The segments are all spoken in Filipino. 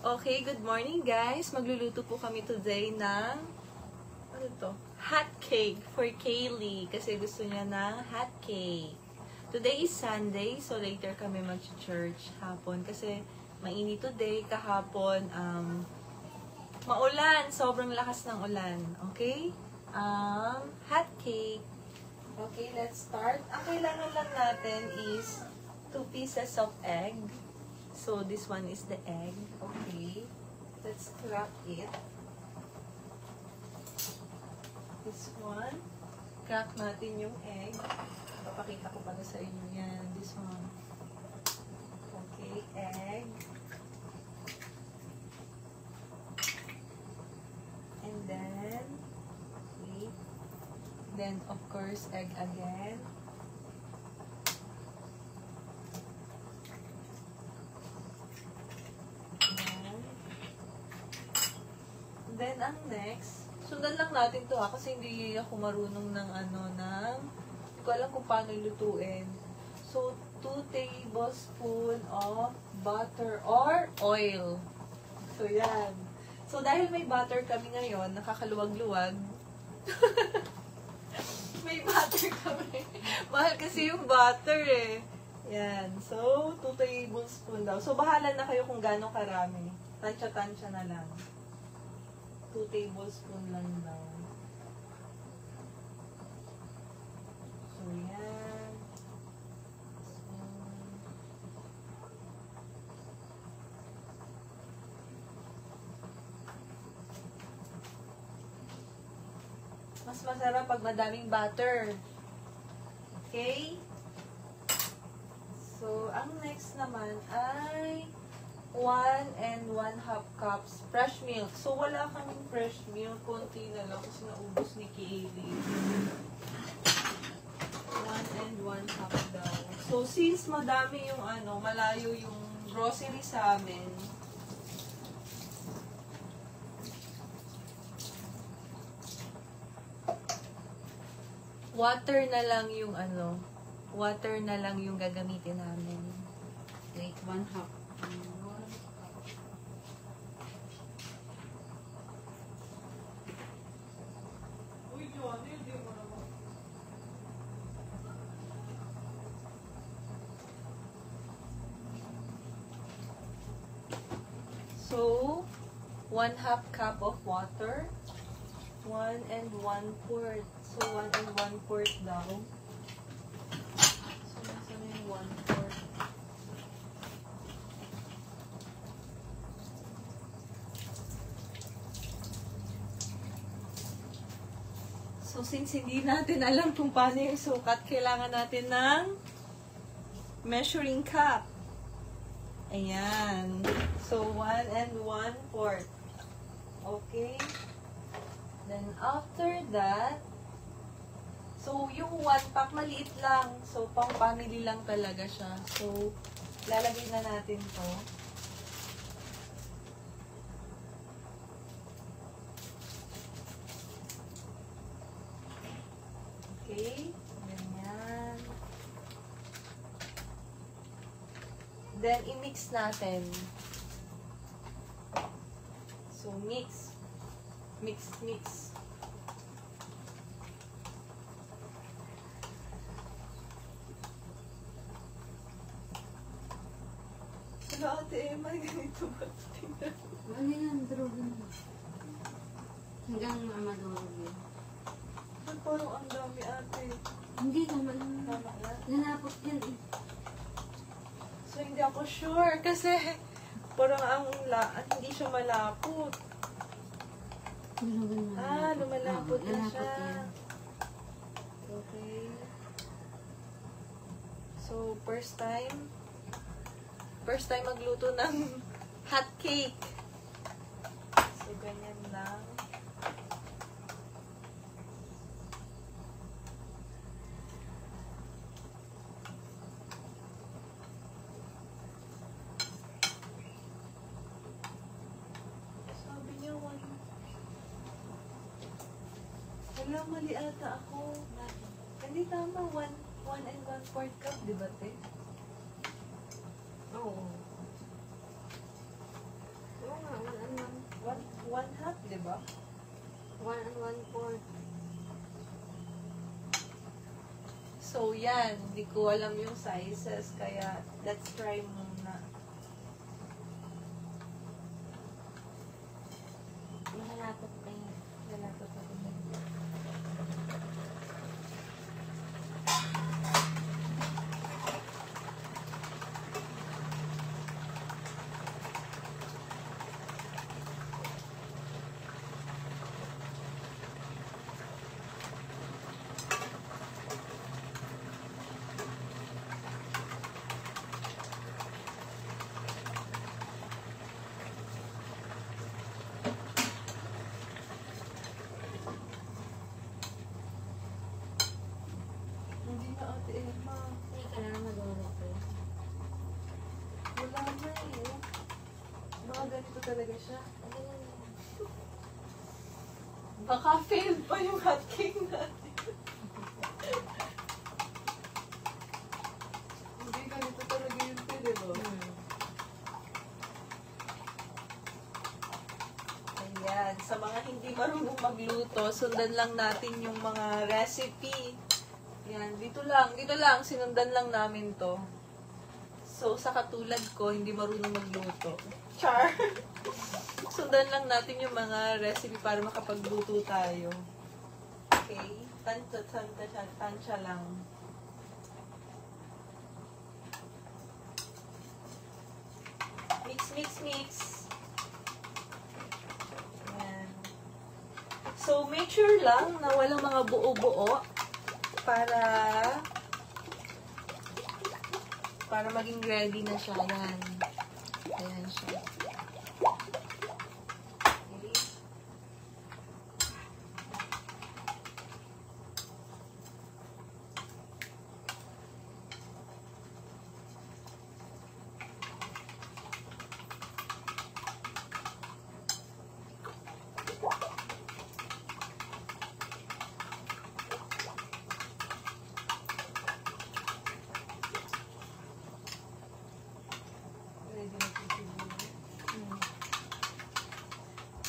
Okay, good morning guys. Magluluto po kami today ng ano to? Hot cake for Kaylee kasi gusto niya ng hot cake. Today is Sunday, so later kami mag-church hapon kasi mainit today. Kahapon maulan, sobrang lakas ng ulan. Okay? Hot cake. Okay, let's start. Ang kailangan lang natin is 2 pieces of egg. So, this one is the egg. Okay. Let's crack it. This one. Crack natin yung egg. Papakita ko pala sa inyo yan. This one. Okay, egg. And then, wait. Then, of course, egg again. Then, ang next, sundan lang natin to kasi hindi ako marunong ng hindi ko alam kung paano lutuin. So, 2 tablespoon of butter or oil. So, yan. So, dahil may butter kami ngayon, nakakaluwag-luwag. May butter kami. Mahal kasi yung butter eh. Yan. So, 2 tablespoon daw. So, bahala na kayo kung gaano karami. Tansya-tansya na lang. 2 tablespoon lang daw. So, yan. So, mas masarap pag madaming butter. Okay? So, ang next naman ay 1 and 1/2 cups fresh milk. So, wala kaming fresh milk. Konti na lang kasi naubos ni Kaylee. 1 and 1/2 daw. So, since madami yung malayo yung grocery sa amin, water na lang yung water na lang yung gagamitin namin. Wait, 1/2. So, 1/2 cup of water. 1 and 1/4. So, 1 and 1/4 daw. So, nasa na yung 1/4? So, since hindi natin alam kung paano yung sukat, kailangan natin ng measuring cup. Ayan. So, 1 and 1/4. Okay? Then, after that, so, yung 1 pack, maliit lang. So, pang family lang talaga siya. So, lalagay na natin to. Okay? Ganyan. Then, i-mix natin. So, mix. Mix, mix. Wala ate, may ganito ba? Tingnan. Ano yan, drone? Hanggang madurog yun. Parang ang dami ate. Hindi, tama lang. Tama na. Nanapot yan eh. So, hindi ako sure kasi parang hindi siya malapot. Lumalapot na siya. Yan. Okay. So, first time magluto ng hot cake. So, ganyan lang. Sabi niya, wala, mali ata ako. Hindi tama, 1 and 1/4 cup, di ba, te? Oo. yan. Hindi ko alam yung sizes, kaya let's try muna. Mahalatot kayo. Nalatot ako na. Hindi na Ate Emma. Hindi ka na madurog ko. Wala na eh. Baka ganito talaga siya. Baka failed pa yung hot cake natin. Hindi ganito talaga yung fail, di ba? Ayan. Sa mga hindi marunong magluto, sundan lang natin yung mga recipe. Yan, dito lang, sinundan lang namin to. So, sa katulad ko, hindi marunong magluto. Char! Sundan lang natin yung mga recipe para makapagluto tayo. Okay? Tansya lang. Mix. Yan. So, make sure lang na walang mga buo-buo para maging ready na siya. Yan. Ayan siya. Okay.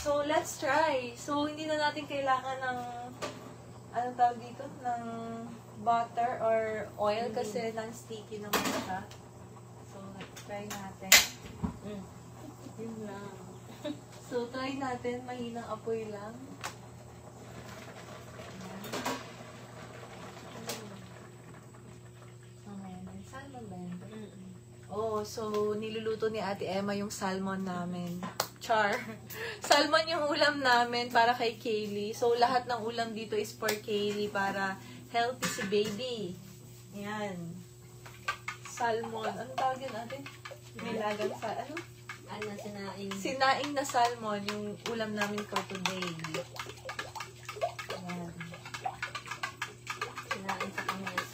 So, let's try. So, hindi na natin kailangan ng anong tawag dito? Ng butter or oil kasi non-sticky naman siya. So, let's try natin. Yun lang. So, try natin. Mahinang apoy lang. Ayan. Salmon ba yun? Oh, so niluluto ni Ate Emma yung salmon namin. Char. Salmon yung ulam namin para kay Kaylee. So, lahat ng ulam dito is for Kaylee para healthy si baby. Yan. Salmon. Anong tawag yun natin? Nilagang sa, ano? Ano, sinaing. Sinaing na salmon yung ulam namin for today. Yan. Sinaing sa kamyas.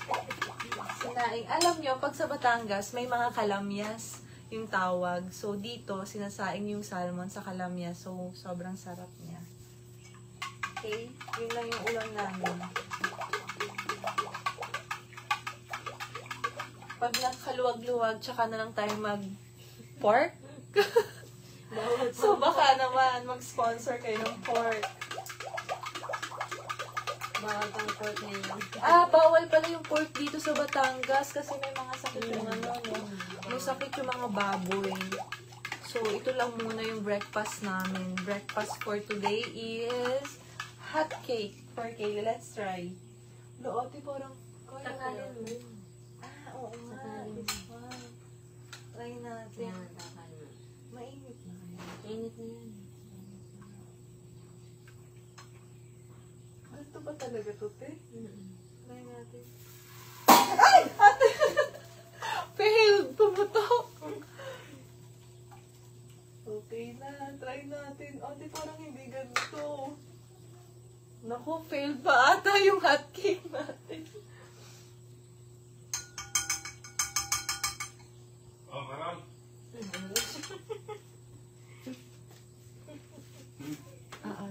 Sinaing. Alam nyo, pag sa Batangas, may mga kalamyas yung tawag. So, dito, sinasaing yung salmon sa kalamyas. So, sobrang sarap niya. Okay? Yun lang yung ulam namin. Pag nakaluwag-luwag, tsaka na lang tayo mag-pork. So, baka naman mag-sponsor kayo ng pork. Bawal pang pork ngayon. Bawal pala yung pork dito sa Batangas kasi may mga sakit yung ano, no? May sakit yung mga baboy. So, ito lang muna yung breakfast namin. Breakfast for today is hot cake for Kaylee. Let's try. Loote parang Takalin mo. Oo nga. Takalin. Wow. Try natin. Yan, takalin mo. Mainit na kaya. Init na yan. Ito ba talaga to, te? Try natin. Ay! Ate! Failed! Pumutok! Okay na. Try natin. Ate, parang hindi ganito. Naku, failed pa ata yung hot cake natin. Oh, karam.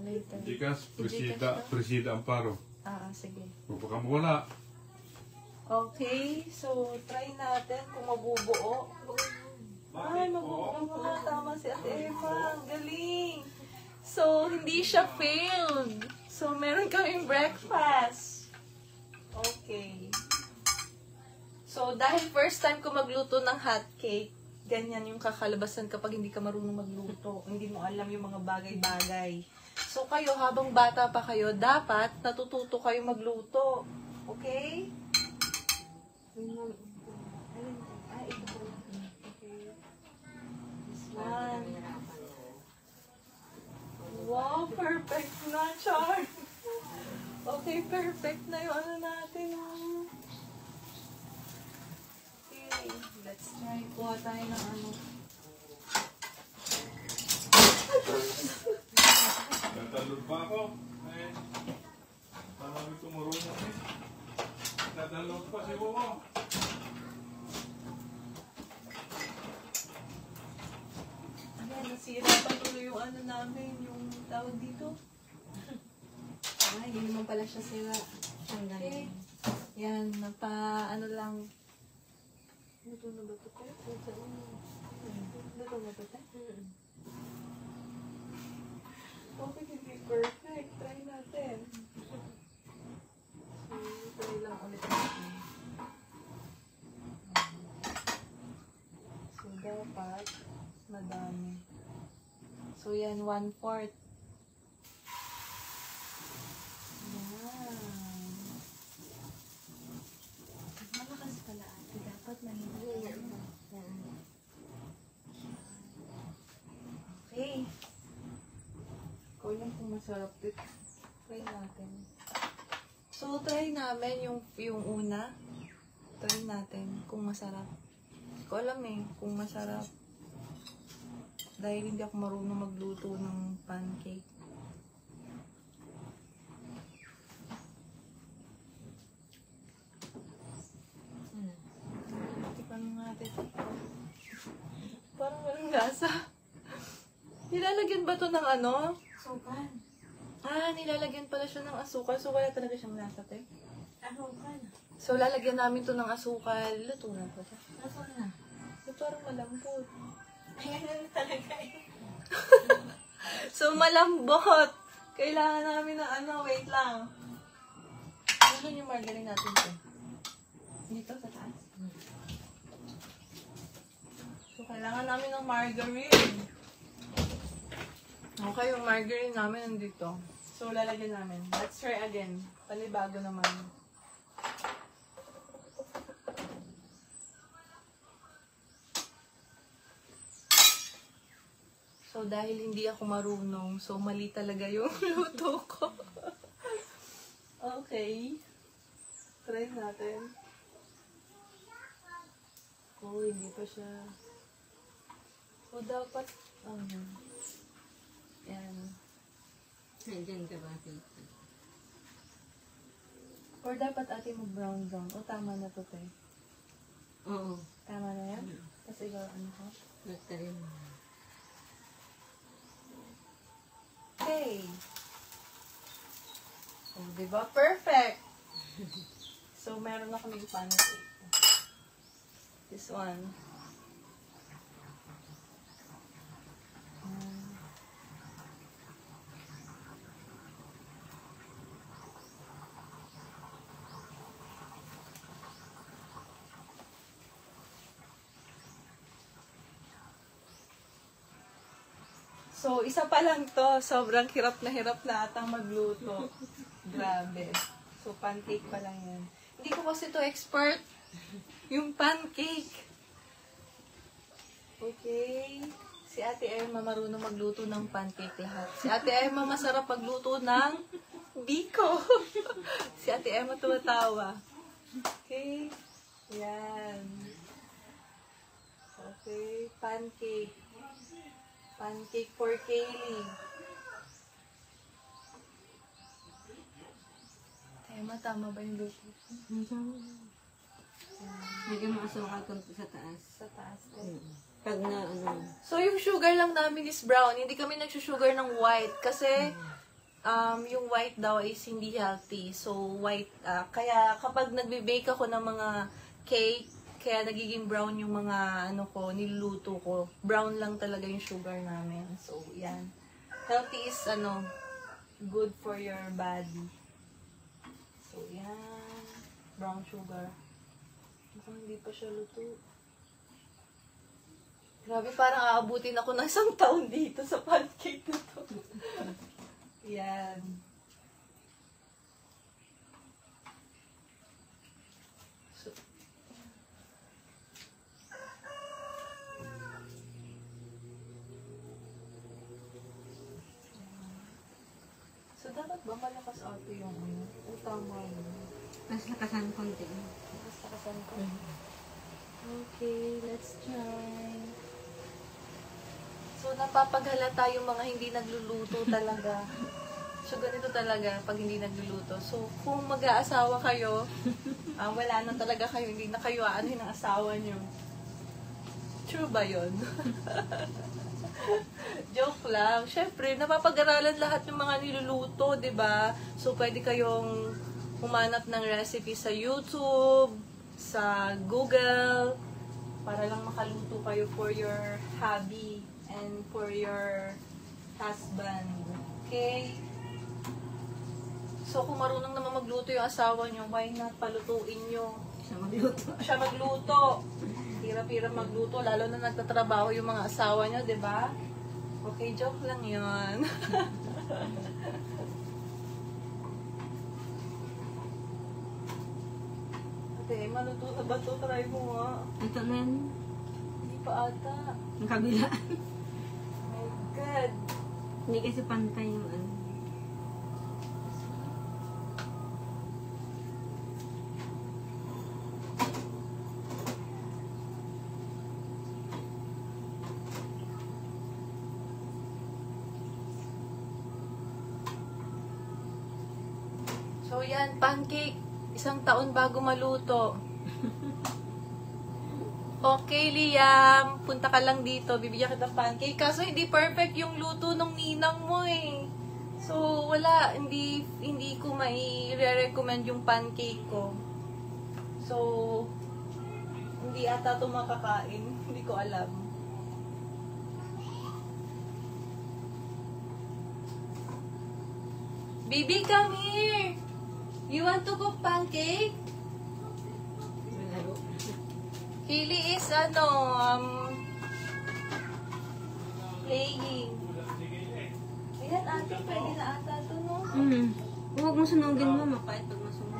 Later. Jikas, Presida Amparo. Sige. Baka mawala. Okay, so try natin kung mabubuo. Ay, mabubuo nga. Tama si Ate Eva. Ang galing. So, hindi siya failed. So, meron kaming breakfast. Okay. So, dahil first time ko magluto ng hot cake, ganyan yung kakalabasan kapag hindi ka marunong magluto. Hindi mo alam yung mga bagay-bagay. So, kayo, habang bata pa kayo, dapat natututo kayo magluto. Okay? Alin? Ah, ito po. Okay. This Parang one. nahirapan na. Wow, perfect na, Char. Okay, perfect na yung ano natin. Okay, let's try. Kuha tayo ng ano. Tatalog pa ako. Eh, marami kong marunong eh. Tatalog pa si Wowo. Ayan, nasira pa tuloy yung ano namin, yung tawag dito. Ah, hindi naman pala siya sila. Hanggang. Okay. Yan, ano lang. Luto na ba ito? Luto na ba ito? Okay, hindi perfect. Try natin. So, try lang ulit natin. So, dapat madami. So, yan, 1/4. Yan. Malakas pala ate. Dapat mahirap. Okay. Ikaw lang kung masarap dito. Try natin. So, try namin yung una. Try natin kung masarap. Hindi ko alam eh kung masarap. Dahil hindi ako marunong magluto ng pancake. Tikman natin. Parang walang lasa. Nilalagyan ba to ng ano? Sukan. Ah, nilalagyan pala siya ng asukal. So, wala talaga siyang lasa, te. Sukan. So, lalagyan namin to ng asukal. Luto na po siya. Nasaan na? So, parang malambot. Ayan talaga eh. So, malambot. Kailangan namin ng ano, wait lang. Ano yung margarine natin to? Dito, sa taas. So, kailangan namin ng margarine. Okay, yung margarine namin nandito. So, lalagyan namin. Let's try again. Panibago naman. So, dahil hindi ako marunong, so mali talaga yung luto ko. Okay. Try natin. Oh, hindi pa siya. So, dapat, yan. Nandiyan ka ba, tita? Or dapat ate mo brown. O, tama na to, te. Oo. Tama na yan? Kasi ikaw, ano ko? Nagtarin. Okay. So, diba? Perfect! So, meron na kaming pancake. This one. So, isa pa lang to. Sobrang hirap na atang magluto. Grabe. So, pancake pa lang yan. Hindi ko kasi to expert. Yung pancake. Okay. Si Ate Emma marunong magluto ng pancake lahat. Si Ate Emma masarap magluto ng biko. Si Ate Emma tumatawa. Okay. Yan. Okay. Pancake. Pancake for Kaylee. Emma, tama ba yung luto? Lagyan mo asukal konti sa taas. Sa taas. Pag na ano. So, yung sugar lang namin is brown. Hindi kami nagsusugar ng white. Kasi, yung white daw is hindi healthy. So, white. Kaya, kapag nagbe-bake ako ng mga cake, kaya nagiging brown yung mga ano ko, niluluto ko. Brown lang talaga yung sugar namin. So, yan. Healthy is good for your body. So, yan. Brown sugar. Mukhang hindi pa siya luto. Grabe, parang aabutin ako ng 1 taon dito sa pancake na to. Yan. So, dapat ba malakas ate yung ano? O tama yun? Mas lakasan konti. Mas lakasan ko. Okay, let's try. So, napapaghalata yung mga hindi nagluluto talaga. So, ganito talaga pag hindi nagluluto. So, kung mag-aasawa kayo, wala na talaga kayo, hindi na kayo aanhin ng asawa nyo. True ba yun? Joke lang. Siyempre, napapag-aralan lahat ng mga niluluto, di ba? So, pwede kayong humanap ng recipe sa YouTube, sa Google, para lang makaluto kayo for your hubby and for your husband. Okay? So, kung marunong naman magluto yung asawa nyo, why not palutuin nyo? Siya magluto. Siya magluto. Hirap-hirap magluto, lalo na nagtatrabaho yung mga asawa nyo, di ba? Okay, joke lang yun. Ate, maluto na ba ito? Try mo nga. Ito na yan. Hindi pa ata. Ang kabila. Oh my God. Hindi kasi pantay yung ano. So yan, pancake. 1 taon bago maluto. Okay, Liam. Punta ka lang dito. Bibigyan kita pancake. Kaso hindi perfect yung luto ng ninang mo eh. So, wala. Hindi ko mai-recommend yung pancake ko. So, hindi ata ito makakain. Hindi ko alam. Baby, come here! You want to cook pancake? Malaro. Kili is playing. Ayan, ate, pwede na ata ito, no? Huwag mo sunugin mo, mapait pag masunog.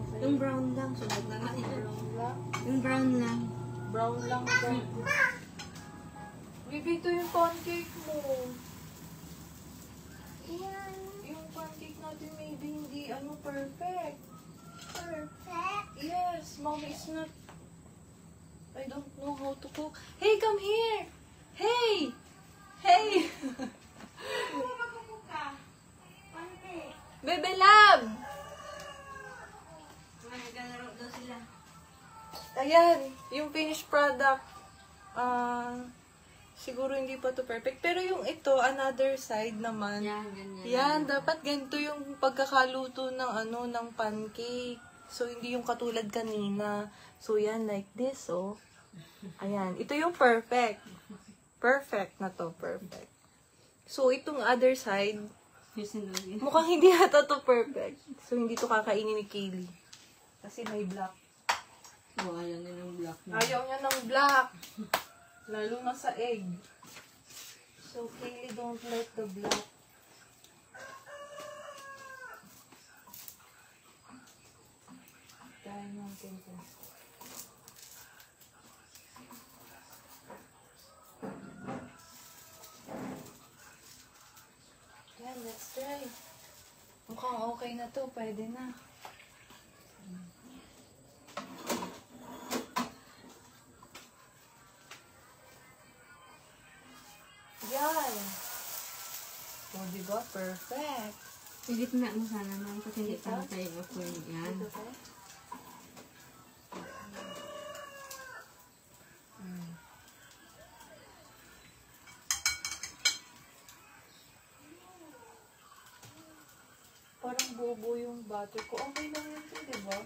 Okay. Yung brown lang, sunog na nga ito. Brown lang. Yung brown lang. Brown lang ba? Bibi, ito yung pancake mo. Ayan. Yung pancake natin maybe hindi, perfect. Perfect? Yes, mommy is not. I don't know how to cook. Hey, come here! Hey! Hey! Bebe Lab! Naglalaro daw sila. Ayan, yung finished product. Siguro hindi pa to perfect. Pero yung ito, another side naman. Yan, ganyan. Yan, dapat ganito yung pagkakaluto ng pancake. So, hindi yung katulad kanina. So, yan, like this, oh. Ayan, ito yung perfect. Perfect na to, perfect. So, itong other side, Yung sunugin. mukhang hindi ata to perfect. So, hindi to kakainin ni Kaylee. Kasi may black. Oh, ayaw na ng black na. Ayaw niya ng black. Lalo na sa egg. So, Kaylee, don't like the black. Try natin ito. Yan, let's try. Mukhang okay na to. Pwede na. Yan. O, diba? Perfect. Sigit na mo sana naman kasi hindi pa tayo ako yan. Dito tayo. Parang bobo yung butter ko. Okay lang yun, diba?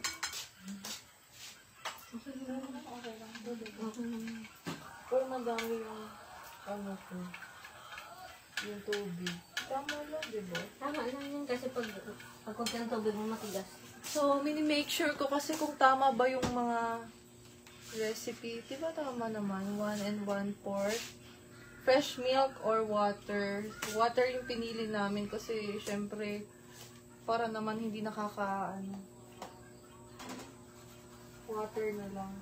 Okay lang. Okay lang. Diba? Okay naman. Pero madami yung ko. Yung tubig. Tama lang, diba? Tama lang yun kasi pag kunti ng tubig mo matigas. So, mini-make sure ko kasi kung tama ba yung mga recipe. Diba tama naman? 1 and 1/4. Fresh milk or water. Water yung pinili namin kasi syempre para naman hindi water na lang.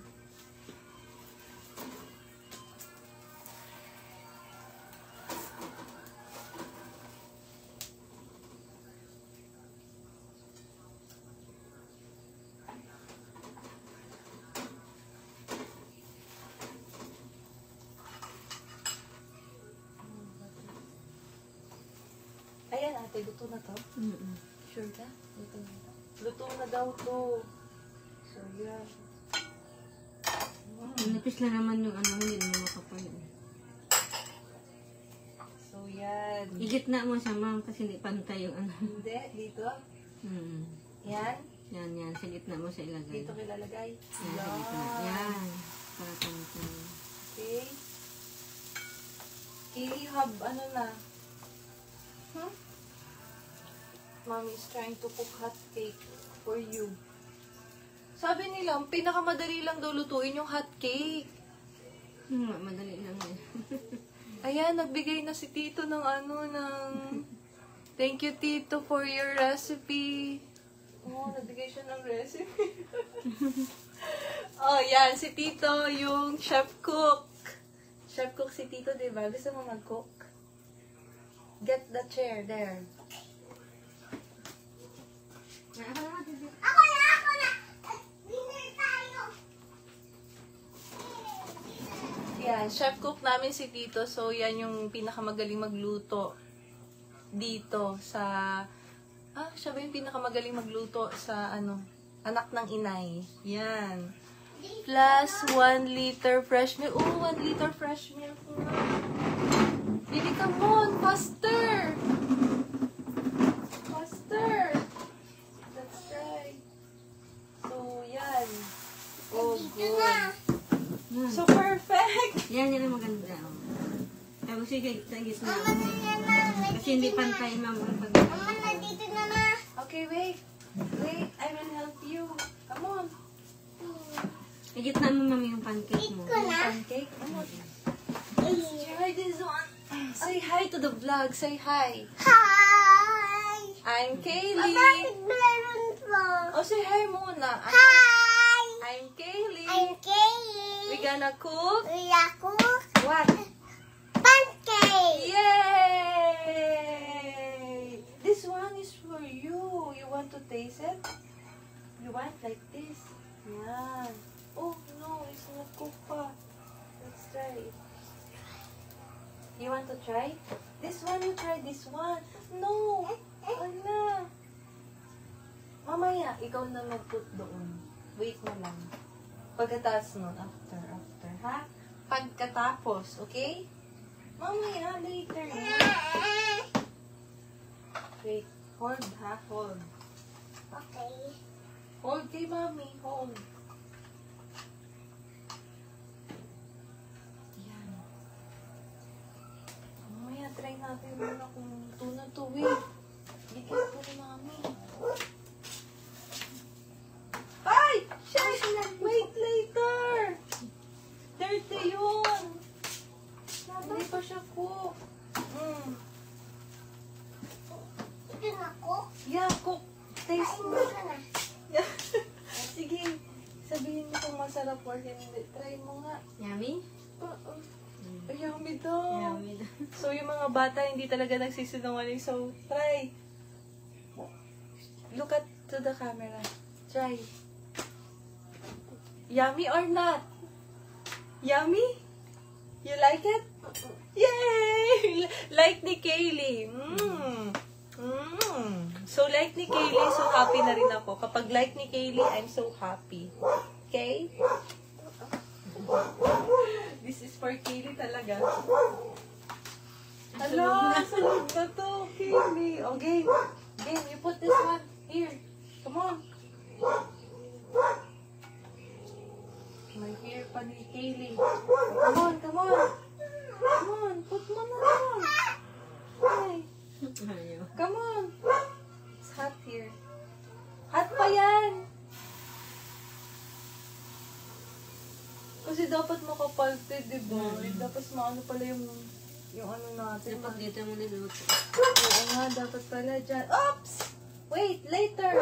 Ayan ate, luto na to? Sure ka? Luto na to? Luto na daw to. So, yeah. Nipis lang naman yung hindi naman makapal. So, yan. Igitna mo siya, ma'am, kasi hindi pantay yung Hindi, dito. Yan. Yan. Sa gitna mo siya ilagay. Dito kilalagay. Yan, sa gitna. Yan. Para pantay. Okay. I-hub, na? Mommy is trying to cook hot cake for you. Sabi nila, ang pinakamadali lang daw lutuin yung hot cake. Madali lang yan. Ayan, nagbigay na si Tito ng thank you, Tito, for your recipe. Oh, nagbigay siya ng recipe. Oh, yan, si Tito, yung chef cook. Chef cook si Tito, diba? Gusto mo mag-cook? Get the chair there. Ako na! Winner tayo! Yan, chef cook namin si Tito. So, yan yung pinakamagaling magluto dito sa... siya ba yung pinakamagaling magluto sa, anak ng inay. Yan. Plus, 1 liter fresh milk. Oh, 1 liter fresh milk na. Bili ka mo! Faster! Faster! Let's try. So, yan. Oh, good. So, perfect! Yan ang maganda. Tapos sige, sa gitna. Kasi hindi pantay, ma'am. Mama, nandito na na. Okay, wait. Wait, I will help you. Come on. Igitna mo, ma'am, yung pancake mo. Yung pancake. Come on. Try this one. Say hi to the vlog. Say hi. Hi! I'm Kaylee. Bakit meron po? Oh, say hi muna. Hi! I'm Kaylee. I'm Kaylee. We're gonna cook. Ako, What? pancake! Yay! This one is for you. You want to taste it? You want like this? Yan. Oh, no. It's not cooked pa. Let's try it. You want to try? This one, you try this one. No! Ala! Mamaya, ikaw na mag-put doon. Wait mo lang. Pagkatapos nun, after, ha? Pagkatapos, okay? Mamaya, later na. Wait, hold ha, hold. Okay. Hold kay mami, hold. Yan. Mamaya, try natin muna kung ito na to. Wait. Bigyan ko ni mami. Ay! Shit! Wait later! Dirty yun! Hindi pa siya cook. Ito na ko. Yeah, cook. Taste mo. Ito na. Sige. Sabihin mo kung masarap or hindi. Try mo nga. Yummy? Ay, yummy daw. Yummy. So, yung mga bata hindi talaga nagsisinungaling. So, try. Look at to the camera. Try. Yummy or not? Yummy? You like it? Yay! Like ni Kaylee. So, like ni Kaylee, so happy na rin ako. Kapag like ni Kaylee, I'm so happy. Okay? This is for Kaylee talaga. Hello, salud na to, Kaylee. Oh, game. Game, you put this one here. Come on. May hair pa ni Kaylee. Come on, come on. Come on, put mo na lang. Ay, Ayaw. come on. It's hot here. Hot pa yan. melted, diba? Tapos maano pala yung ano natin. Dapat dito mo niluto. Oo nga, dapat pala dyan. Oops! Wait, later!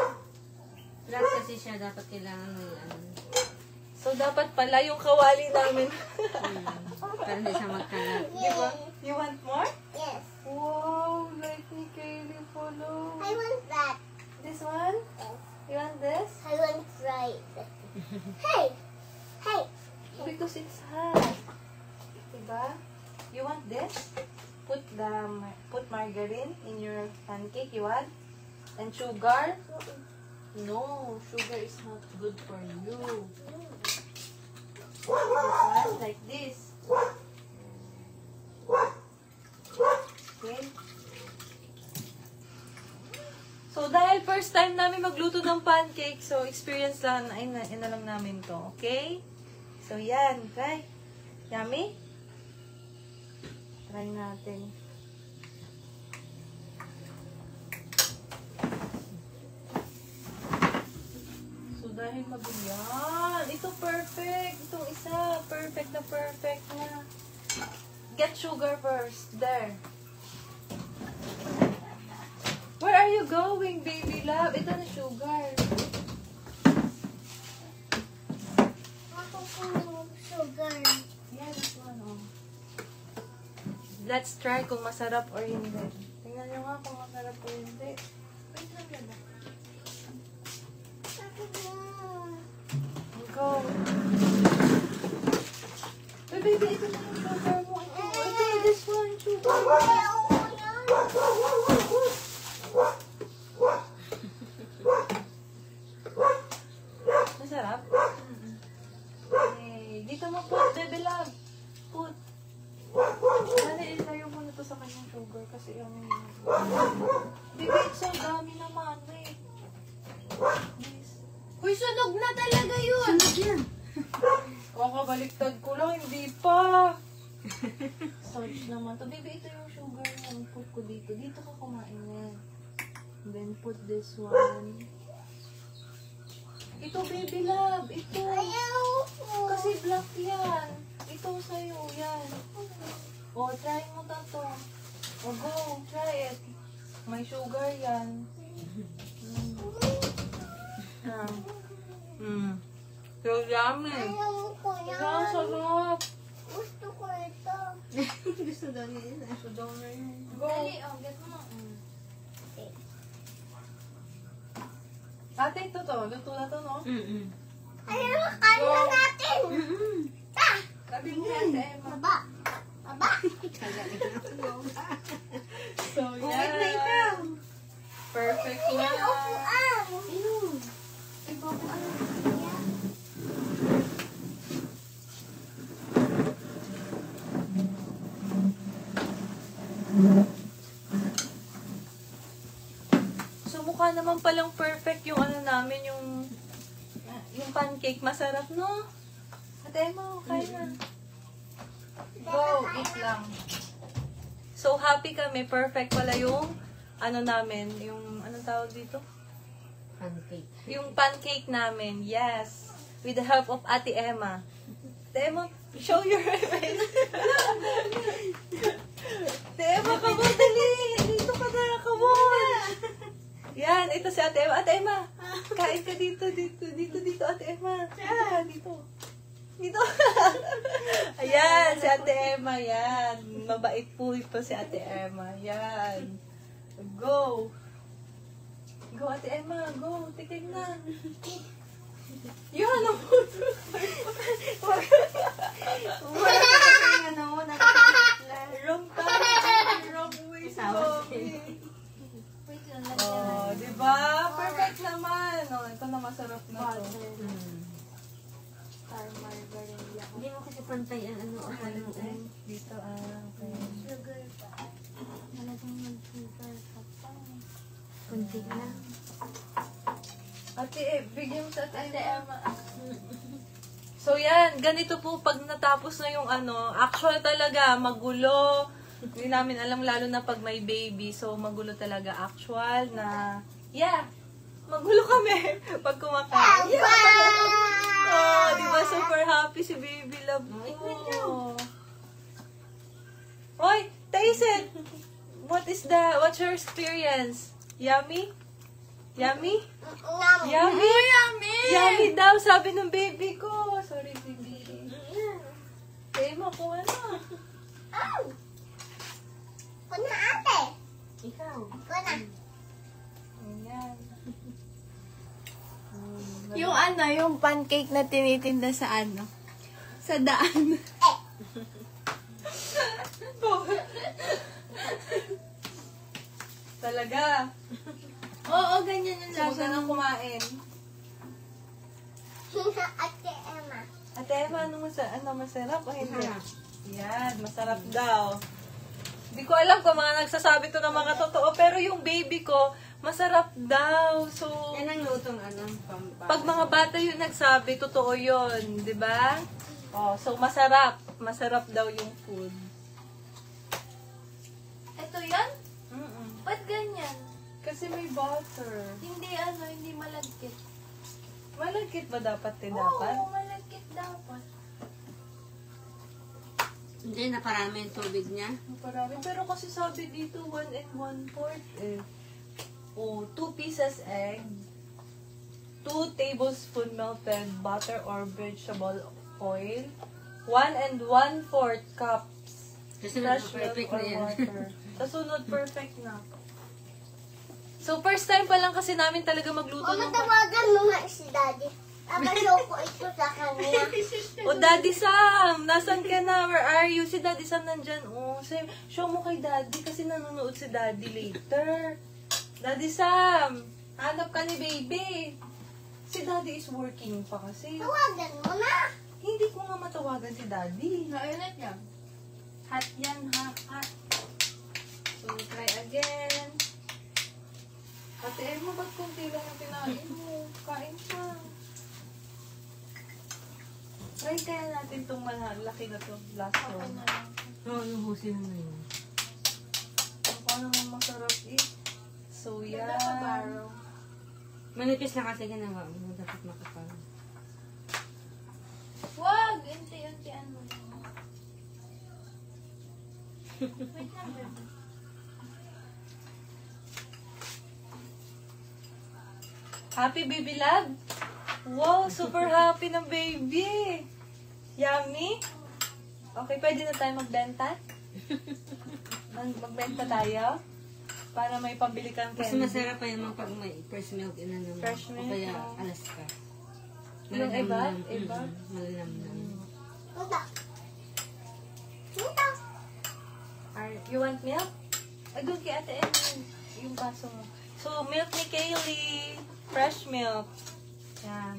Flat kasi siya, dapat kailangan may ano. So, dapat pala yung kawali namin. Para hindi siya magkalat. Diba? You want more? Yes. Wow, like ni Kaylee pala. I want that. This one? Yes. You want this? I want fried. Hey! Hey! Because it's hot. Diba? You want this? Put margarine in your pancake. You want? And sugar? No, sugar is not good for you. This one, like this. Okay. So, dahil first time namin magluto ng pancake, so experience lang, ina lang namin to. Okay? So, yan. Try. Yummy? Try natin. So, dahil maguyan. Ito perfect. Itong isa. Perfect na perfect na. Get sugar first. There. Where are you going, baby love? Ito na sugar. Ako po sugar. Yeah, this one, oh. Let's try kung masarap or hindi. Tingnan nyo nga kung masarap or hindi. Wait lang yan. Go. Wait, baby, ito na yung sugar mo. Ito, this one, sugar. Masarap? Okay. Dito mo put, baby love. Put. Dali, ilayo mo na to sa kanyang sugar kasi yung... Baby, it's so dami naman eh. This. Uy, sunog na talaga yun! Sunod yan. Kakabaliktad ko lang, hindi pa. Search naman to. Baby, ito yung sugar na put ko dito. Dito ka kumain yan. Then put this one. Ito, baby love. Ito. Ayaw po. Kasi black yan. Ito sa'yo, yan. O, try mo na to. O, go, try it. May sugar yan. So, yummy. Ayaw ko Ang yan. sarap. Gusto ko ito. Gusto daw niya yun. So, daw na yun. Go. get mo. Ate, ito to. Luto na to, no? Ayaw, kain na natin. Sabi mo yan, Emma. Baba. Baba. So, yan. Perfect na. Upuan. So, mukha naman palang perfect yung ano namin, yung pancake. Masarap, no? Ate Emma, kain na. Go, eat lang. So, happy kami. Perfect pala yung ano namin, yung anong tawag dito? Pancake. Yung pancake namin, yes. With the help of Ate Emma. Ate Emma, show your face. Ate Emma, come on, dali. Dito ka na, come on. Yan, ito si Ate Emma. Ate Emma, kain ka dito, dito, Ate Emma. Yan, dito. Dito. Ayan, si Ate Emma, yan. Mabait po ito si Ate Emma. Yan. Go. Go, Ate Emma. Go. Tikig na. Yan, ang puto. Wala ka kasi ano mo, Wrong time. Wrong way si Tawa Bobby. Oh, di ba? Perfect naman. Oh, ito na masarap na to. Hindi mo kasi pantay ang ano. Dito, okay. Sugar pa. Talagang mag-sugar ka pa. Kunti lang. Ate, bigyan mo sa Ate Emma. So yan, ganito po pag natapos na yung ano, actual talaga, magulo. Hindi namin alam lalo na pag may baby. So magulo talaga actual na, yeah. Magulo kami pag kumakain. Oh, di ba super happy si Baby Love ko? Hoy, taste it! What's your experience? Yummy? Yummy? Yummy? Yummy daw, sabi ng baby ko. Sorry, baby. Kaya mo, kung ano. Kuna ate. Ikaw. Kuna. Ayan. Yung ano, yung pancake na tinitinda sa ano, sa daan. Talaga. Oo, ganyan yung Huwag lasa. ka nang kumain. Ate Emma. Ate Eva, ano masarap o hindi? Masarap. Yan, masarap daw. Hindi ko alam kung mga nagsasabi to ng mga totoo, pero yung baby ko, masarap daw. So, Yan ang lutong ano, pag mga bata yung nagsabi, totoo yun, di ba? Oh, so masarap. Masarap daw yung food. Ito yan? Mm-mm. Ba't ganyan? Kasi may butter. Hindi ano, hindi malagkit. Malagkit ba dapat dapat? Oo, malagkit dapat. Hindi, naparami yung tubig niya. Marami. Pero kasi sabi dito, 1 1/4 eh. Oh, 2 pieces egg, 2 tablespoon melted butter or vegetable oil, 1 1/4 cups Kasi fresh milk perfect or na yan. water. Sa sunod, perfect na. So, first time pa lang kasi namin talaga magluto Mama, ng... tawagan mo nga si Daddy. Show ko ito sa kanya. O, Daddy Sam! Nasaan ka na? Where are you? Si Daddy Sam nandyan. Oh, show mo kay Daddy kasi nanonood si Daddy later. Daddy Sam! Hanap ka ni Baby. Si Daddy is working pa kasi. Tawagan mo na. Hindi ko nga matawagan si Daddy. Nainit yan. Hot yan, ha? Hot. So, try again. Ate Emma, ba't kunti lang yung kinain mo? Kain pa. Try kaya natin itong malaki na to. Last one. Oo, yung husin na yun. Paano naman masarap eh? So, yan. Manipis na kasi ginawa mo. Dapat makapal. Wag! Unti-untian mo lang. Wait lang, baby. Happy baby love? Wow, super happy ng baby. Yummy? Okay, pwede na tayo magbenta? Magbenta tayo? Para may pambili kang Mas candy. masarap pa yung mga pag may fresh milk inano mo. Fresh milk, O kaya oh. Alaska. Yung iba? Malinamnam. Iba? Malinamnam. Ito. Ito. You want milk? Ay, doon kay Ate Emma yung baso mo. So, milk ni Kaylee. Fresh milk. Yan.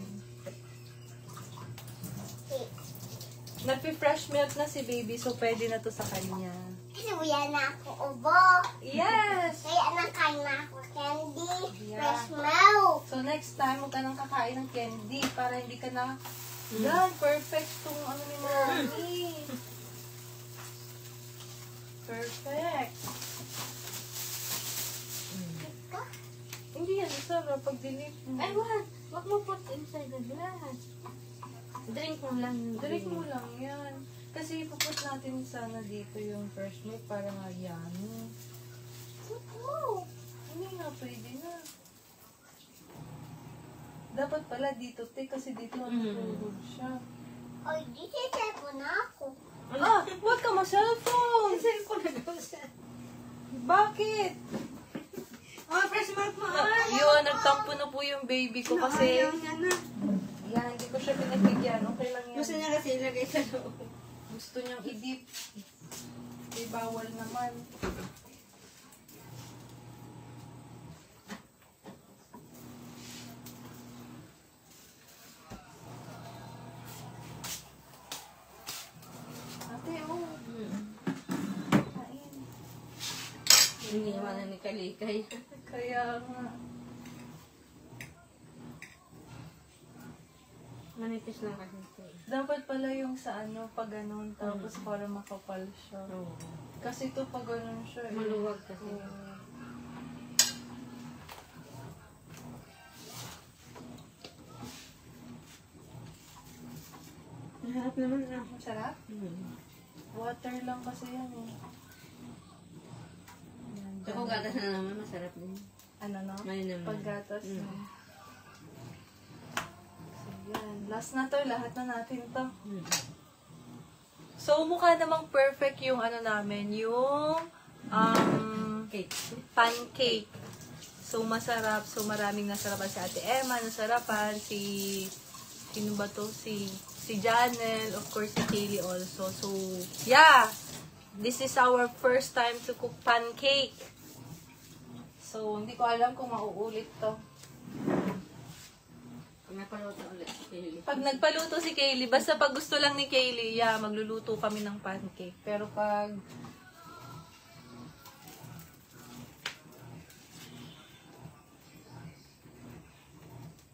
Nagpi-fresh milk na si baby, so pwede na to sa kanya. Kasi wala na ako ubo. Yes! Kaya nakain na ako candy. Yeah. Fresh milk. So, next time, huwag ka nang kakain ng candy para hindi ka na... Yan, perfect tong ano ni Mommy. Perfect. Hindi yan, sarap pag delete mo. Ay, wag! Wag mo put inside the glass. Drink mo lang. Drink mo lang yan. Kasi ipuput natin sana dito yung fresh milk para nga yan. Hindi nga, pwede na. Dapat pala dito, te, kasi dito natutulog siya. Ay, di sisipon na ako. Ah, huwag ka ma-cellphone! Cellphone na daw siya. Bakit? Oh, fresh milk mo. Yun, nagtampo na po yung baby ko kasi... Ayaw niya na. Yan, hindi ko siya pinagbigyan. Okay lang yan. Gusto niya kasi ilagay sa loob. Gusto niyang i-dip. Eh, bawal naman. Ate, oh. Kain. Hindi naman na ni Kalikay. Kaya nga. Manipis lang kasi ito. Dapat pala yung sa ano, pag ganun, tapos para makapal siya. Oo. Kasi ito pag ganun siya. Eh. Maluwag kasi. Sarap naman ah. Masarap? Water lang kasi yan eh. Yan, So kung gatas na naman, masarap din. ano no? May naman. Paggatas no? So yan. Last na to. Lahat na natin to. So mukha namang perfect yung ano namin. Yung Cake. pancake. So masarap. So maraming nasarapan si Ate Emma. Nasarapan si... Sino ba to? Si Janel. Of course, si Kaylee also. So, yeah! This is our first time to cook pancake. So, hindi ko alam kung mauulit to. Pag napaluto ulit. Pag nagpaluto si Kaylee, basta pag gusto lang ni Kaylee, yeah, magluluto kami ng pancake. Pero pag...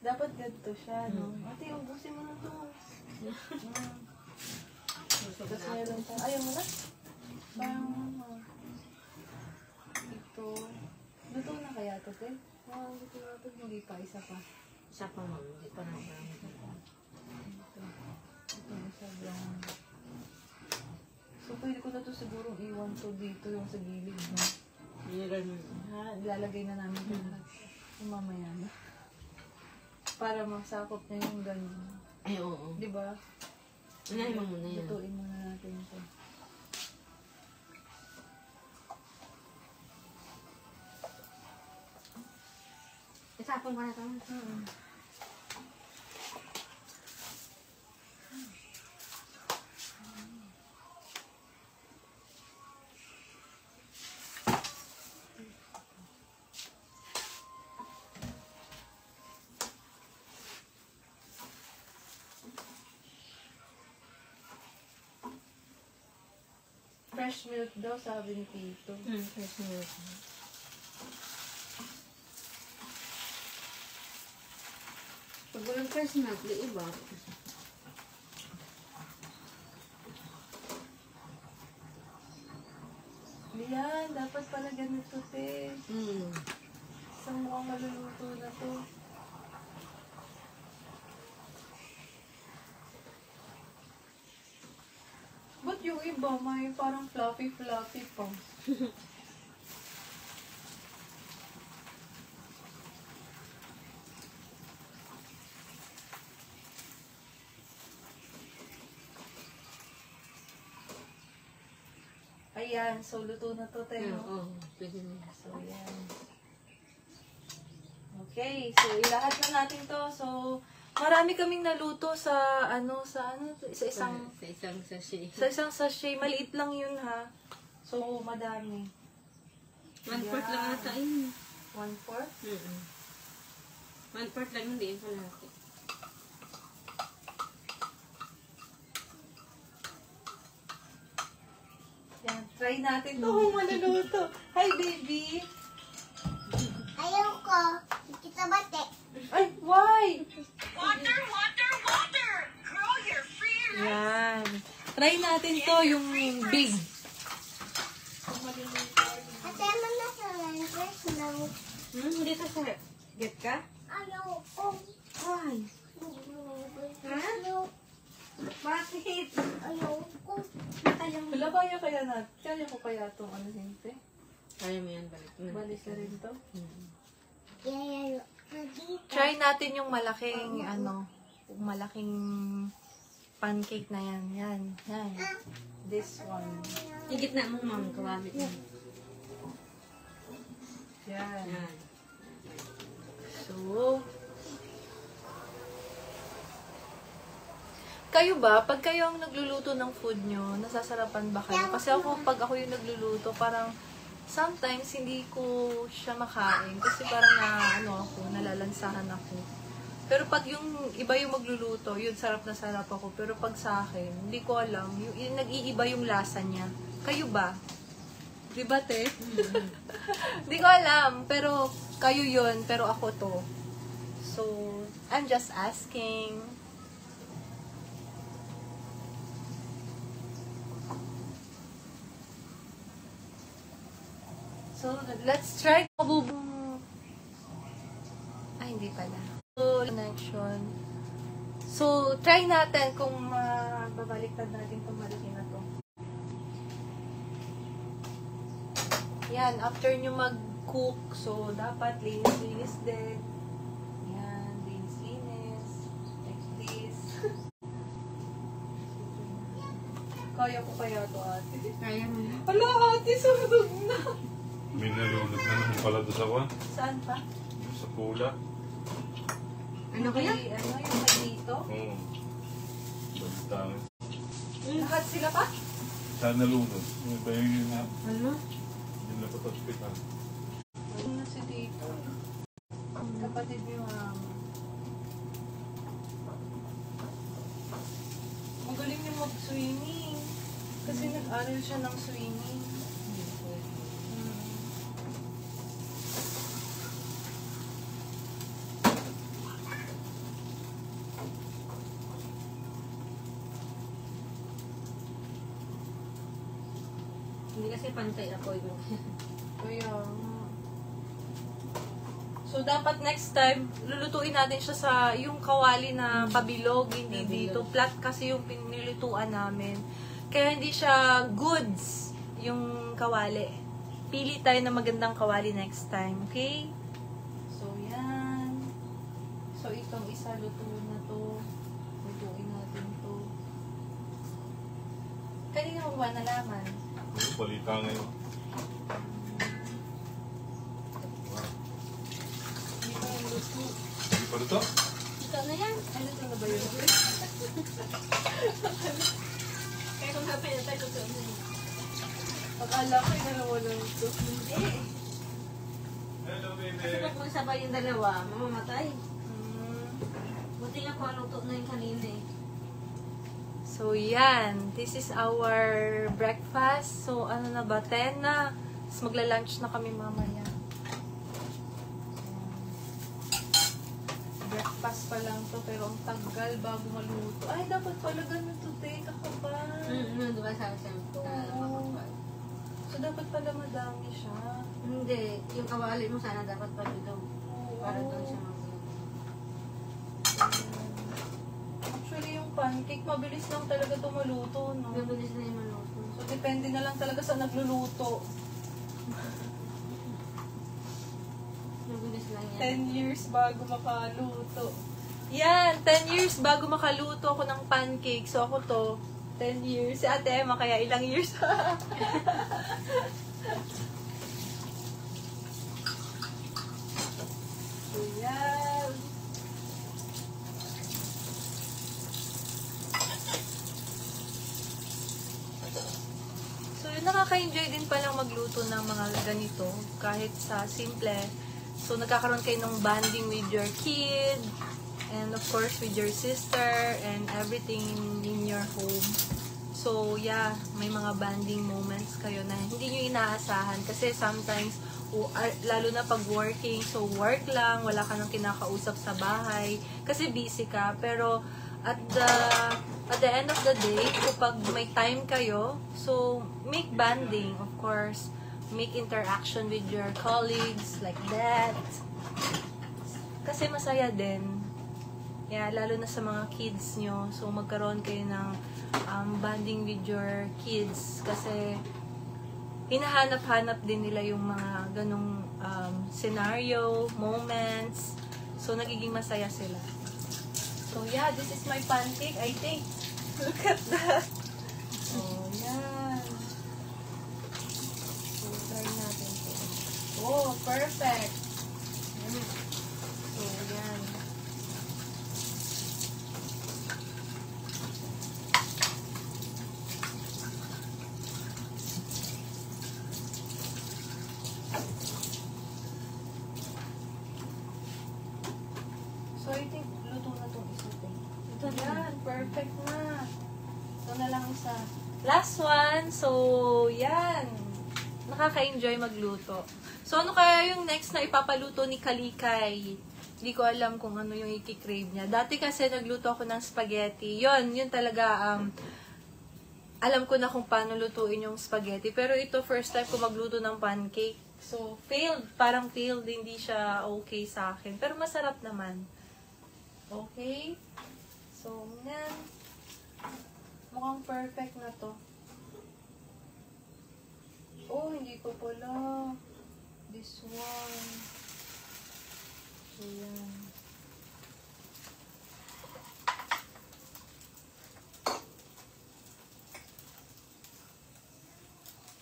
Dapat ganito siya, no? Ate, ubusin mo na to. Tapos meron pa. Ayaw mo na? Parang, ito. Luto na kaya to, te? Luto na to. Hindi pa, isa pa. Isa pa ma'am, hindi pa naman. Ito, isa lang. So, pwede ko na to siguro iwan to dito yung sa gilid, no? Nilagay mo. Ha, ilalagay na namin dito. Yung mamaya na. Para masakop na yung ganyan. Ay, oo. Di ba? Unahin mo muna yan. Lutuin muna natin ito. Isapon ko na ito. Fresh milk daw, sabi ni Tito. Fresh milk. Pag walang fresh milk, di iba. Yan, dapat pala ganito, te. Mm. Isang mukhang maluluto na to. Ba't yung iba may parang fluffy-fluffy pa? Ayan, so luto na to, te. no? Oo, pwede na. So, yan. Okay, so ilahat na natin to. So, marami kaming naluto sa isang Sa isang sachet. sa isang sachet. Maliit lang yun ha. So, madami. 1/4 lang ata yun. 1/4? 1/4 lang hindi yung kalahati. Yan, try natin to kung maluluto. Hi, baby! Ayaw ko. Kita bate. Ay, why? Water, water, water! Grow your fear! Yan. Try natin to, yung big. Ate, man na sa fresh milk. Hindi ka sa... Get ka? Ayaw ko. Why? Fresh milk. Bakit? Ayaw ko. Wala, kaya ko kaya itong ano, hinte? Kaya mo yan, balik. Balik na rin to. Ayaw. Dito. Try natin yung malaking, malaking pancake na yan. Yan. This one. Yung gitna mo, ma'am, kawamit mo. Yan. Yan. So, kayo ba, pag kayo ang nagluluto ng food nyo, nasasarapan ba kayo? Kasi pag ako yung nagluluto, parang sometimes hindi ko siya makain kasi parang nalalansahan ako. Pero pag yung iba yung magluluto, yun sarap na sarap ako. Pero pag sa akin, hindi ko alam, yung nag-iiba yung lasa niya. Kayo ba? Di ba, te? Hindi ko alam, pero kayo yun, pero ako to. So, I'm just asking. So, let's try. Ay, hindi pala. So, connection. So, try natin kung babaliktad natin itong malaki na to. Yan, after nyo mag-cook, so dapat linis-linis din. Yan, linis-linis. Like this. Kaya ko kaya to, ate. Kaya mo na. Hala, ate, sunog na. May nalulog na naman pala doon sa kwan. Saan pa? Sa pula. Ano kaya? Ano yung may dito? Oo. Balitaan. Lahat sila pa? Saan nalunod? May ba yun na? Ano? Yun na pa sa hospital. Ano na si dito? Kapatid niyo, magaling niya mag-swimming. Kasi nag-aral siya ng swimming. Hindi kasi pantay ako yung... Kaya so, dapat next time, lulutuin natin siya sa yung kawali na pabilog, hindi dito. Flat kasi yung pinililutuan namin. Kaya hindi siya goods yung kawali. Pili tayo ng magandang kawali next time, okay? So, yan. So, itong isa, lutuin na to. Lutuin natin to. Kanina mo ba nalaman? Balita ngayon. Hindi pa yung luto. Hindi pa ito? Ito na yan. Ano ito na ba yun? Kaya kung hapin na tayo ito na yan. Pag-ala ko, dalawa lang ito. Hindi. Hello, baby. Kasi pag magsabay yung dalawa, mamamatay. Mm. Buti nga pa luto na yung kanina eh. So, yan. This is our breakfast. So, ano na ba? 10 na. Tapos magla-lunch na kami mamaya. Ayan. Breakfast pa lang to, pero ang tagal bago maluto. Ay, dapat pala ganun to, te. Kakabal. Diba sabi sa'yo ko na makapal. So, dapat pala madami siya. Hindi. Yung kawali mo sana dapat pa dito. Para doon siya magluto. Actually, yung pancake, mabilis lang talaga ito maluto, no? Mabilis na yung maluto. So, depende na lang talaga sa nagluluto. Mabilis lang yan. 10 years bago makaluto. Yan, 10 years bago makaluto ako ng pancake. So, ako to, 10 years. Si Ate Emma, kaya ilang years? So, yan. So, nakaka-enjoy din palang magluto ng mga ganito. Kahit sa simple. So, nagkakaroon kayo ng bonding with your kid. And of course, with your sister. And everything in your home. So, yeah. May mga bonding moments kayo na hindi nyo inaasahan. Kasi sometimes, lalo na pag working. So, work lang. Wala ka nang kinakausap sa bahay. Kasi busy ka. Pero, at the end of the day, kapag may time kayo, so make bonding, of course, make interaction with your colleagues, like that. Kasi masaya din. Yeah, lalo na sa mga kids nyo. So magkaroon kayo ng bonding with your kids. Kasi hinahanap-hanap din nila yung mga ganong scenario, moments. So nagiging masaya sila. So, yeah, this is my pancake, I think. Look at that. Oh, yan. So, try natin to. Oh, perfect. So, yan. So, I think luto na itong isa. Ito yan, perfect na. Ito na lang isa. Last one. So, yan. Nakaka-enjoy magluto. So, ano kaya yung next na ipapaluto ni Kalikay? Hindi ko alam kung ano yung i-crave niya. Dati kasi nagluto ako ng spaghetti. Yun talaga, alam ko na kung paano lutuin yung spaghetti. Pero ito, first time ko magluto ng pancake. So, failed. Parang failed. Hindi siya okay sa akin. Pero masarap naman. Okay? So, yan. Mukhang perfect na to. Oh, hindi pa pala. This one. So, yan.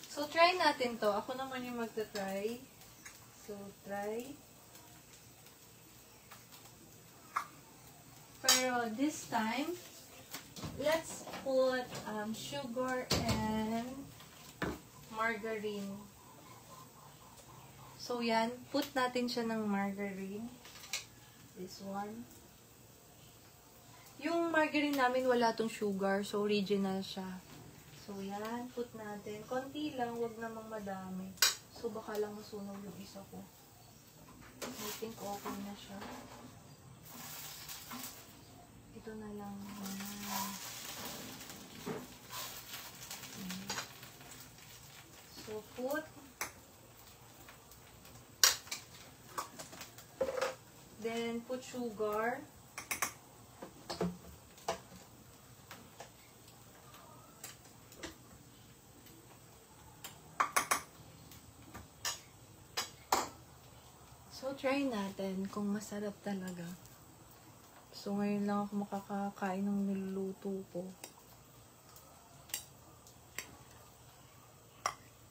So, try natin to. Ako naman yung magta-try. So, try. Pero this time, let's put sugar and margarine. So, yan. Put natin siya ng margarine. This one. Yung margarine namin, wala tong sugar. So, original siya. So, yan. Put natin. Konti lang. Wag namang madami. So, baka lang masunog yung isa ko. I think okay na siya. Ito na lang. So, put. Then, put sugar. So, try natin kung masarap talaga. So, ngayon lang ako makakakain ng niluluto ko.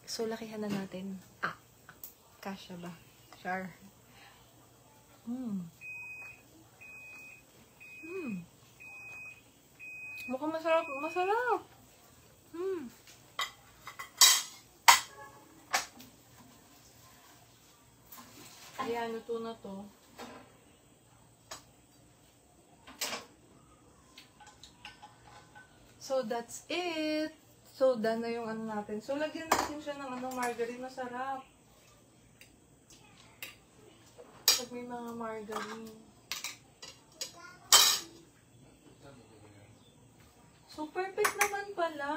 So, lakihan na natin. Kasya ba? Sure. Mukhang masarap. Masarap! Ayan, luto na to. So, that's it. So, done na yung ano natin. So, lagyan natin siya ng margarine. Masarap. Pag may mga margarine. So, perfect naman pala.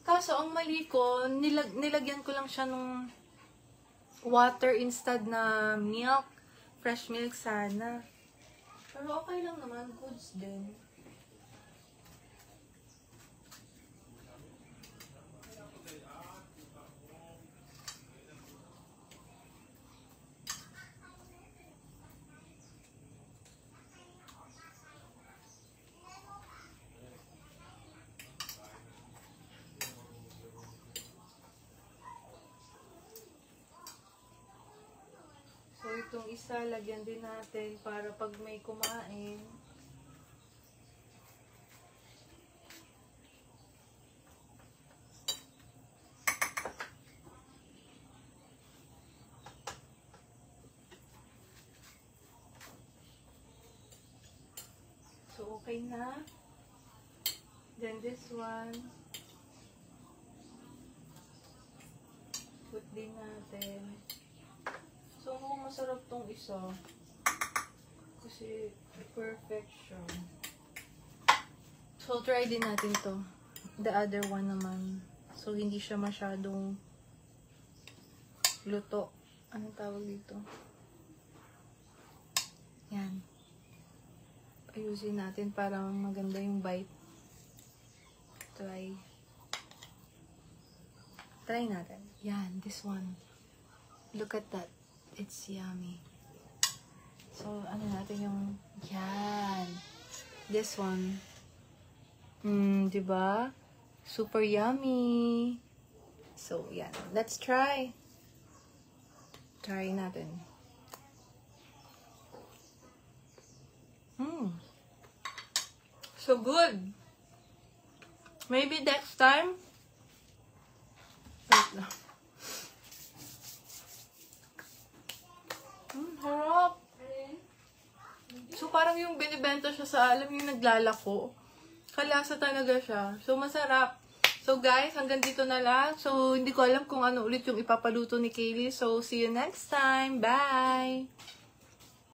Kaso, ang mali ko, nilagyan ko lang siya ng water instead na milk. Fresh milk sana. Pero okay lang naman. Goods din. So, itong isa, lagyan din natin para pag may kumain. So, okay na. Then, this one. Put din natin. So, masarap tong isa. Kasi, perfect siya. So, try din natin to. The other one naman. So, hindi siya masyadong luto. Anong tawag dito? Yan. Ayusin natin para maganda yung bite. Try. Try natin. Yan, this one. Look at that. It's yummy. So, ano natin yung... Yan. This one. Diba? Super yummy. So, yan. Let's try. Try natin. So good. Maybe next time. Wait lang. Harap. So, parang yung binibenta siya sa alam yung naglalako. Kalasa talaga siya. So, masarap. So, guys, hanggang dito na lang. So, hindi ko alam kung ano ulit yung ipapaluto ni Kaylee. So, see you next time. Bye!